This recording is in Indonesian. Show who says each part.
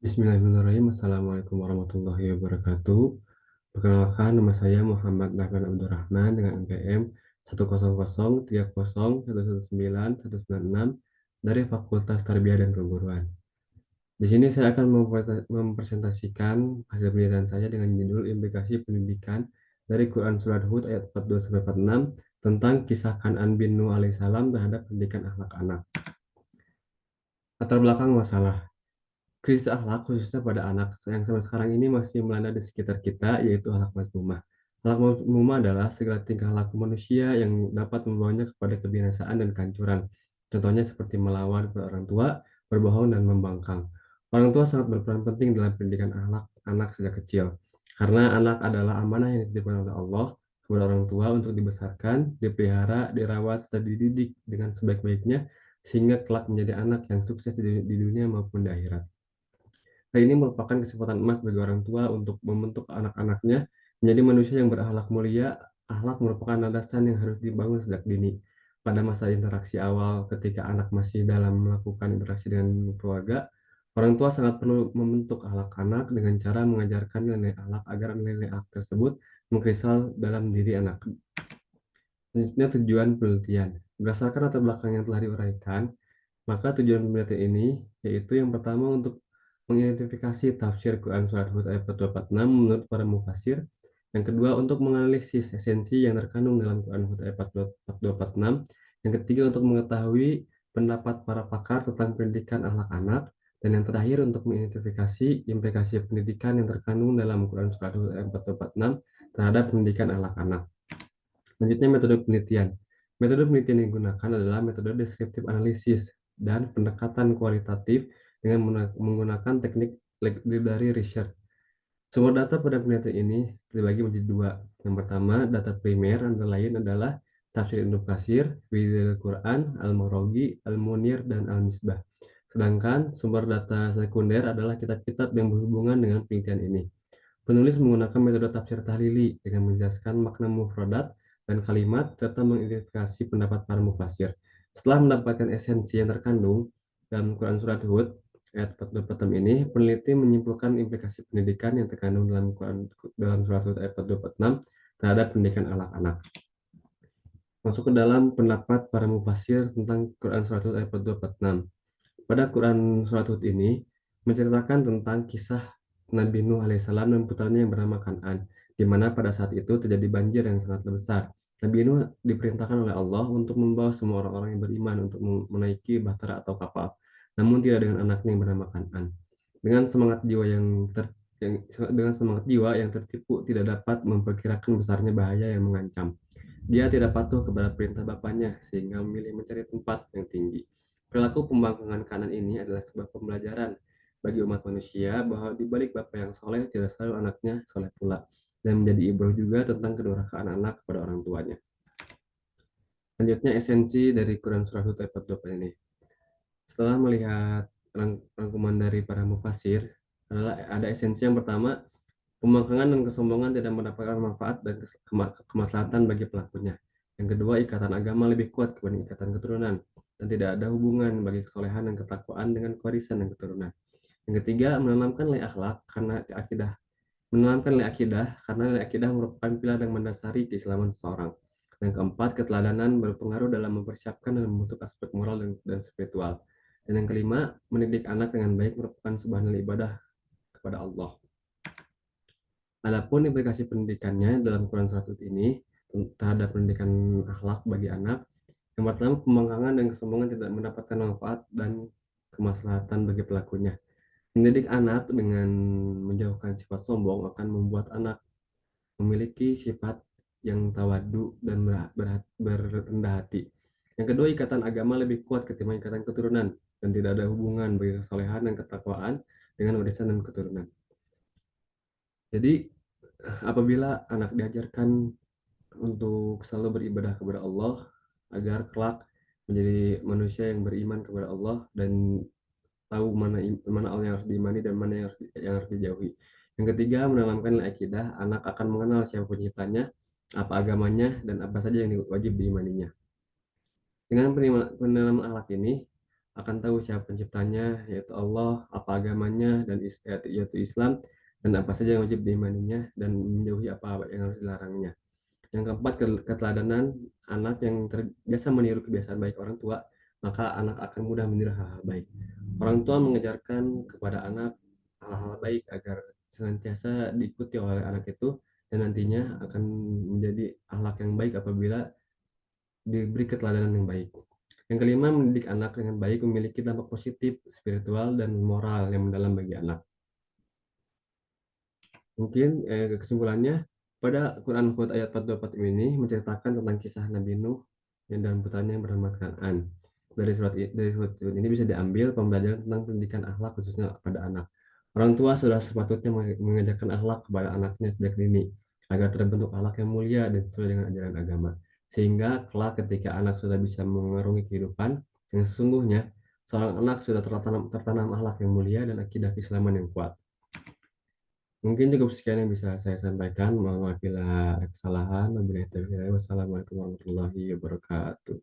Speaker 1: Bismillahirrahmanirrahim. Assalamualaikum warahmatullahi wabarakatuh. Perkenalkan, nama saya Muhammad Nafan Abdurrahman dengan NPM 1003030119196 dari Fakultas Tarbiyah dan Keguruan. Di sini saya akan mempresentasikan hasil penelitian saya dengan judul Implikasi Pendidikan dari Quran Surat Hud ayat 42-46 tentang kisah Kan'an bin Nuh alaihissalam terhadap pendidikan akhlak anak. Latar belakang masalah. Krisis akhlak khususnya pada anak yang sampai sekarang ini masih melanda di sekitar kita, yaitu akhlak mazmumah. Akhlak mazmumah adalah segala tingkah laku manusia yang dapat membawanya kepada kebinasaan dan kehancuran. Contohnya seperti melawan kepada orang tua, berbohong, dan membangkang. Orang tua sangat berperan penting dalam pendidikan akhlak anak sejak kecil. Karena anak adalah amanah yang dititipkan oleh Allah kepada orang tua untuk dibesarkan, dipelihara, dirawat, serta dididik dengan sebaik-baiknya sehingga kelak menjadi anak yang sukses di dunia maupun di akhirat. Hal ini merupakan kesempatan emas bagi orang tua untuk membentuk anak-anaknya menjadi manusia yang berakhlak mulia. Akhlak merupakan landasan yang harus dibangun sejak dini. Pada masa interaksi awal, ketika anak masih dalam melakukan interaksi dengan keluarga, orang tua sangat perlu membentuk akhlak anak dengan cara mengajarkan nilai akhlak agar nilai akhlak tersebut mengkristal dalam diri anak. Selanjutnya, tujuan penelitian. Berdasarkan latar belakang yang telah diuraikan, maka tujuan penelitian ini yaitu yang pertama untuk mengidentifikasi tafsir Quran Surat Hud ayat 426 menurut para mufasir. Yang kedua, untuk menganalisis esensi yang terkandung dalam Quran Hud ayat 4246. Yang ketiga, untuk mengetahui pendapat para pakar tentang pendidikan akhlak anak. Dan yang terakhir, untuk mengidentifikasi implikasi pendidikan yang terkandung dalam Quran Surat Hud ayat 4246 terhadap pendidikan akhlak anak. Selanjutnya, metode penelitian. Metode penelitian yang digunakan adalah metode descriptive analysis dan pendekatan kualitatif dengan menggunakan teknik library research. Sumber data pada penelitian ini dibagi menjadi dua. Yang pertama, data primer antara lain adalah Tafsir Ibnu Katsir, Fidel Quran, Al-Maghribi, Al-Munir, dan Al-Misbah. Sedangkan sumber data sekunder adalah kitab-kitab yang berhubungan dengan penelitian ini. Penulis menggunakan metode tafsir tahlili dengan menjelaskan makna mufradat dan kalimat serta mengidentifikasi pendapat para mufasir. Setelah mendapatkan esensi yang terkandung dalam Quran Surat Hud ayat 46 ini, peneliti menyimpulkan implikasi pendidikan yang terkandung dalam Surat Hud ayat 46 terhadap pendidikan anak-anak. Masuk ke dalam pendapat para mufasir tentang Quran Surat Hud ayat 46. Pada Quran Surat Hud ini menceritakan tentang kisah Nabi Nuh alaihissalam dan putranya yang bernama Kan'an, di mana pada saat itu terjadi banjir yang sangat besar. Nabi Nuh diperintahkan oleh Allah untuk membawa semua orang-orang yang beriman untuk menaiki bahtera atau kapal, namun tidak dengan anaknya yang bernama Kan'an. Dengan semangat jiwa dengan semangat jiwa yang tertipu tidak dapat memperkirakan besarnya bahaya yang mengancam. Dia tidak patuh kepada perintah bapaknya sehingga memilih mencari tempat yang tinggi. Perilaku pembangkangan kanan ini adalah sebuah pembelajaran bagi umat manusia bahwa di balik bapak yang soleh tidak selalu anaknya soleh pula, dan menjadi ibrah juga tentang kedurhakaan anak kepada orang tuanya. Selanjutnya, esensi dari Quran Surah Hud ayat 28 ini. Setelah melihat rangkuman dari para mufasir, adalah ada esensi yang pertama, pembangkangan dan kesombongan tidak mendapatkan manfaat dan kemaslahatan bagi pelakunya. Yang kedua, ikatan agama lebih kuat dibanding ikatan keturunan, dan tidak ada hubungan bagi kesolehan dan ketakwaan dengan warisan dan keturunan. Yang ketiga, menanamkan nilai akhlak karena akidah. Menanamkan nilai akidah karena nilai akidah merupakan pilar yang mendasari keislaman seseorang. Yang keempat, keteladanan berpengaruh dalam mempersiapkan dan membentuk aspek moral dan spiritual. Dan yang kelima, mendidik anak dengan baik merupakan sebuah nilai ibadah kepada Allah. Adapun implikasi pendidikannya dalam Quran 100 ini terhadap pendidikan akhlak bagi anak, yang pertama, pembangkangan dan kesombongan tidak mendapatkan manfaat dan kemaslahatan bagi pelakunya. Mendidik anak dengan menjauhkan sifat sombong akan membuat anak memiliki sifat yang tawadu dan berendah hati. Yang kedua, ikatan agama lebih kuat ketimbang ikatan keturunan dan tidak ada hubungan bagi kesolehan dan ketakwaan dengan warisan dan keturunan. Jadi, apabila anak diajarkan untuk selalu beribadah kepada Allah agar kelak menjadi manusia yang beriman kepada Allah dan tahu mana Allah yang harus diimani dan mana yang harus dijauhi. Yang ketiga, menanamkan nilai akidah, anak akan mengenal siapa penciptanya, apa agamanya, dan apa saja yang wajib diimaninya. Dengan penanaman akhlak ini, akan tahu siapa penciptanya, yaitu Allah, apa agamanya, dan yaitu Islam, dan apa saja yang wajib diimaninya, dan menjauhi apa yang harus dilarangnya. Yang keempat, keteladanan. Anak yang terbiasa meniru kebiasaan baik orang tua, maka anak akan mudah meniru hal-hal baik. Orang tua mengajarkan kepada anak hal-hal baik agar senantiasa diikuti oleh anak itu, dan nantinya akan menjadi akhlak yang baik apabila diberi keteladanan yang baik. Yang kelima, mendidik anak dengan baik memiliki dampak positif, spiritual, dan moral yang mendalam bagi anak. Mungkin kesimpulannya, pada Quran Quote ayat 424 ini menceritakan tentang kisah Nabi Nuh dan putranya yang bernama Kan'an. Dari surat ini bisa diambil pembelajaran tentang pendidikan akhlak khususnya pada anak. Orang tua sudah sepatutnya mengajarkan akhlak kepada anaknya sejak dini agar terbentuk akhlak yang mulia dan sesuai dengan ajaran agama. Sehingga kelak ketika anak sudah bisa mengarungi kehidupan yang sesungguhnya, seorang anak sudah tertanam akhlak yang mulia dan akidah keislaman yang kuat. Mungkin cukup sekian yang bisa saya sampaikan. Mohon maaf bila ada kesalahan. Wassalamualaikum warahmatullahi wabarakatuh.